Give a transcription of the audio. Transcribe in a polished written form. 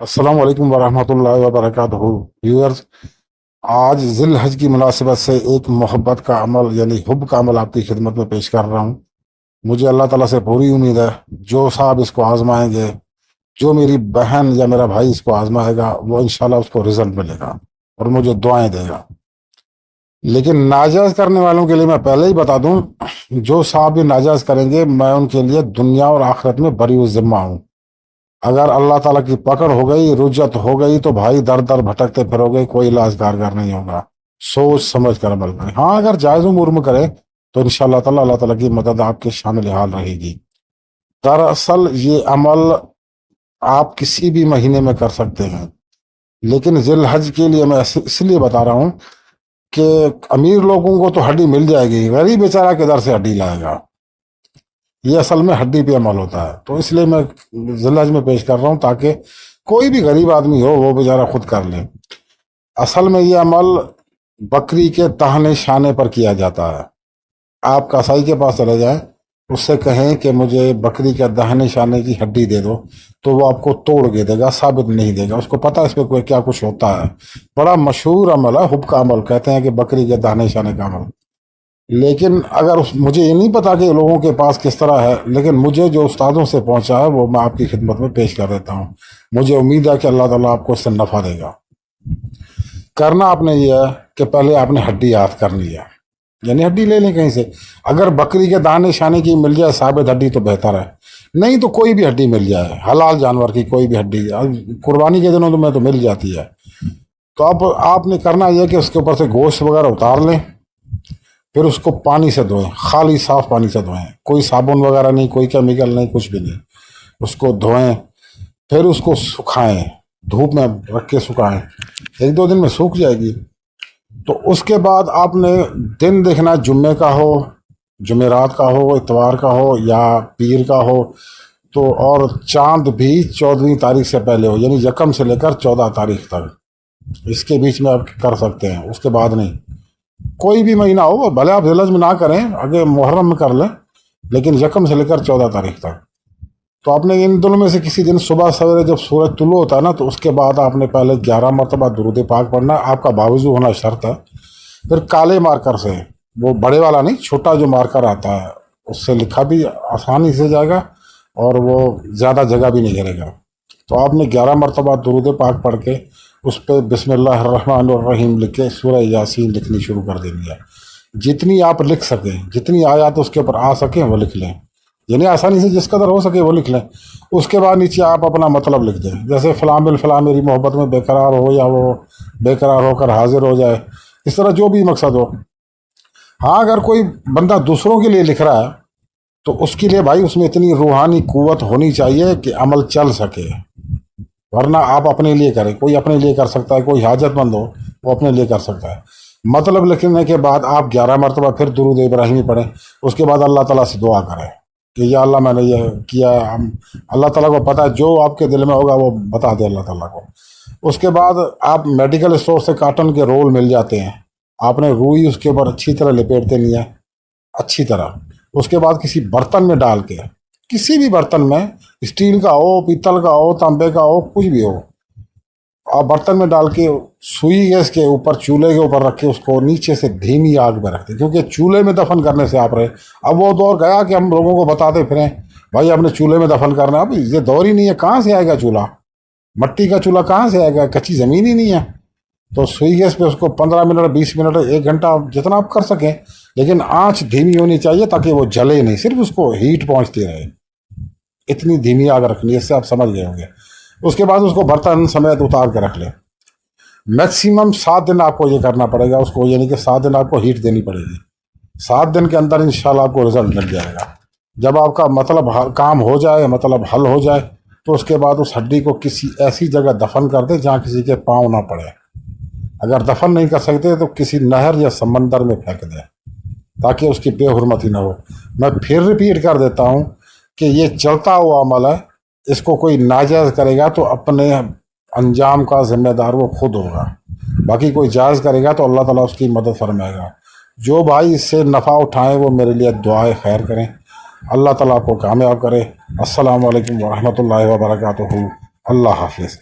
السلام علیکم ورحمۃ اللہ وبرکاتہ ویورز، آج ذی الحج کی مناسبت سے ایک محبت کا عمل یعنی حب کا عمل آپ کی خدمت میں پیش کر رہا ہوں۔ مجھے اللہ تعالیٰ سے پوری امید ہے جو صاحب اس کو آزمائیں گے، جو میری بہن یا میرا بھائی اس کو آزمائے گا، وہ انشاءاللہ اس کو رزلٹ ملے گا اور مجھے دعائیں دے گا۔ لیکن ناجائز کرنے والوں کے لیے میں پہلے ہی بتا دوں، جو صاحب بھی ناجائز کریں گے میں ان کے لیے دنیا اور آخرت میں بری ذمہ ہوں۔ اگر اللہ تعالیٰ کی پکڑ ہو گئی، رجت ہو گئی، تو بھائی در در بھٹکتے پھرو گے، کوئی علاج کارگر نہیں ہوگا۔ سوچ سمجھ کر عمل کریں۔ ہاں، اگر جائز امور میں کریں تو انشاءاللہ تعالیٰ اللہ تعالیٰ کی مدد آپ کے شامل حال رہے گی۔ دراصل یہ عمل آپ کسی بھی مہینے میں کر سکتے ہیں، لیکن ذی الحج کے لیے میں اس لیے بتا رہا ہوں کہ امیر لوگوں کو تو ہڈی مل جائے گی، غریب بیچارہ کدھر سے ہڈی لائے گا؟ یہ اصل میں ہڈی پہ عمل ہوتا ہے، تو اس لیے میں ذی الحج میں پیش کر رہا ہوں تاکہ کوئی بھی غریب آدمی ہو وہ بیچارہ خود کر لے۔ اصل میں یہ عمل بکری کے تہنے شانے پر کیا جاتا ہے۔ آپ کسائی کے پاس چلے جائیں، اس سے کہیں کہ مجھے بکری کے دہنے شانے کی ہڈی دے دو، تو وہ آپ کو توڑ کے دے گا، ثابت نہیں دے گا، اس کو پتہ اس پہ کوئی کیا کچھ ہوتا ہے۔ بڑا مشہور عمل ہے، حب کا عمل کہتے ہیں کہ بکری کے دہنے شانے کا عمل۔ لیکن اگر مجھے یہ نہیں پتا کہ لوگوں کے پاس کس طرح ہے، لیکن مجھے جو استادوں سے پہنچا ہے وہ میں آپ کی خدمت میں پیش کر دیتا ہوں۔ مجھے امید ہے کہ اللہ تعالیٰ آپ کو اس سے نفع دے گا۔ کرنا آپ نے یہ ہے کہ پہلے آپ نے ہڈی یاد کرنی ہے، یعنی ہڈی لے لیں کہیں سے۔ اگر بکری کے دانے شانے کی مل جائے ثابت ہڈی تو بہتر ہے، نہیں تو کوئی بھی ہڈی مل جائے، حلال جانور کی کوئی بھی ہڈی، قربانی کے دنوں میں تو مل جاتی ہے۔ تو اب آپ نے کرنا یہ کہ اس کے اوپر سے گوشت وغیرہ اتار لیں، پھر اس کو پانی سے دھوئیں، خالی صاف پانی سے دھوئیں، کوئی صابن وغیرہ نہیں، کوئی کیمیکل نہیں، کچھ بھی نہیں۔ اس کو دھوئیں، پھر اس کو سکھائیں، دھوپ میں رکھ کے سکھائیں، 1-2 دن میں سوکھ جائے گی۔ تو اس کے بعد آپ نے دن دیکھنا، جمعے کا ہو، جمعرات کا ہو، اتوار کا ہو یا پیر کا ہو، تو اور چاند بھی 14ویں تاریخ سے پہلے ہو، یعنی یکم سے لے کر 14 تاریخ تک، اس کے بیچ میں آپ کر سکتے ہیں، اس کے بعد نہیں۔ کوئی بھی مہینہ ہو، بھلے آپ ذی الحج میں نہ کریں، اگر محرم میں کر لیں، لیکن یکم سے لے کر 14 تاریخ تک۔ تو آپ نے ان دنوں میں سے کسی دن صبح سویرے جب سورج طلوع ہوتا ہے نا، تو اس کے بعد آپ نے پہلے 11 مرتبہ درود پاک پڑھنا ہے، آپ کا باوضو ہونا شرط ہے۔ پھر کالے مارکر سے، وہ بڑے والا نہیں، چھوٹا جو مارکر آتا ہے، اس سے لکھا بھی آسانی سے جائے گا اور وہ زیادہ جگہ بھی نہیں گھیرے گا۔ تو آپ نے 11 مرتبہ درود پاک پڑھ کے اس پہ بسم اللہ الرحمن الرحیم لکھ کے سورہ یاسین لکھنی شروع کر دینی ہے۔ جتنی آپ لکھ سکیں، جتنی آیات اس کے اوپر آ سکیں وہ لکھ لیں، یعنی آسانی سے جس قدر ہو سکے وہ لکھ لیں۔ اس کے بعد نیچے آپ اپنا مطلب لکھ دیں، جیسے فلاں بالفلاں میری محبت میں بے قرار ہو، یا وہ بے قرار ہو کر حاضر ہو جائے، اس طرح جو بھی مقصد ہو۔ ہاں، اگر کوئی بندہ دوسروں کے لیے لکھ رہا ہے تو اس کے لیے بھائی اس میں اتنی روحانی قوت ہونی چاہیے کہ عمل چل سکے، ورنہ آپ اپنے لیے کریں۔ کوئی اپنے لیے کر سکتا ہے، کوئی حاجت مند ہو وہ اپنے لیے کر سکتا ہے۔ مطلب لکھنے کے بعد آپ 11 مرتبہ پھر درود ابراہیمی پڑھیں، اس کے بعد اللہ تعالیٰ سے دعا کریں کہ یا اللہ میں نے یہ کیا، اللہ تعالیٰ کو پتہ ہے جو آپ کے دل میں ہوگا وہ بتا دے اللہ تعالیٰ کو۔ اس کے بعد آپ میڈیکل اسٹور سے کاٹن کے رول مل جاتے ہیں، آپ نے روئی اس کے اوپر اچھی طرح لپیٹ دینی ہے، اچھی طرح۔ اس کے بعد کسی برتن میں ڈال کے، کسی بھی برتن میں، اسٹیل کا ہو، پیتل کا ہو، تانبے کا ہو، کچھ بھی ہو، آپ برتن میں ڈال کے سوئی گیس کے اوپر، چولہے کے اوپر رکھ کے اس کو نیچے سے دھیمی آگ میں رکھتے، کیونکہ چولہے میں دفن کرنے سے آپ رہے۔ اب وہ دور گیا کہ ہم لوگوں کو بتاتے پھریں بھائی ہم نے چولہے میں دفن کرنا، اب یہ دور ہی نہیں ہے، کہاں سے آئے گا چولہا؟ مٹی کا چولہا کہاں سے آئے گا؟ کچی زمین ہی نہیں ہے۔ تو سوئی گیس پہ اس کو 15 منٹ، 20 منٹ، 1 گھنٹہ، جتنا آپ کر سکیں، لیکن آنچ دھیمی ہونی چاہیے تاکہ وہ جلے نہیں، صرف اس کو ہیٹ پہنچتی رہے، اتنی دھیمی آگ رکھنی ہے، اس سے آپ سمجھ گئے ہوں گے۔ اس کے بعد اس کو برتن سمیت اتار کے رکھ لیں۔ میکسیمم 7 دن آپ کو یہ کرنا پڑے گا اس کو، یعنی کہ 7 دن آپ کو ہیٹ دینی پڑے گی۔ 7 دن کے اندر انشاءاللہ آپ کو رزلٹ مل جائے گا۔ جب آپ کا مطلب کام ہو جائے، مطلب حل ہو جائے، تو اس کے بعد اس ہڈی کو کسی ایسی جگہ دفن کر دیں جہاں کسی کے پاؤں نہ پڑے۔ اگر دفن نہیں کر سکتے تو کسی نہر یا سمندر میں پھینک دیں تاکہ اس کی بے حرمتی نہ ہو۔ میں پھر ریپیٹ کر دیتا ہوں کہ یہ چلتا ہوا عمل ہے، اس کو کوئی ناجائز کرے گا تو اپنے انجام کا ذمہ دار وہ خود ہوگا، باقی کوئی جائز کرے گا تو اللہ تعالیٰ اس کی مدد فرمائے گا۔ جو بھائی اس سے نفع اٹھائیں وہ میرے لیے دعائے خیر کریں، اللہ تعالیٰ کو کامیاب کرے۔ السلام علیکم ورحمۃ اللہ وبرکاتہ۔ اللہ حافظ۔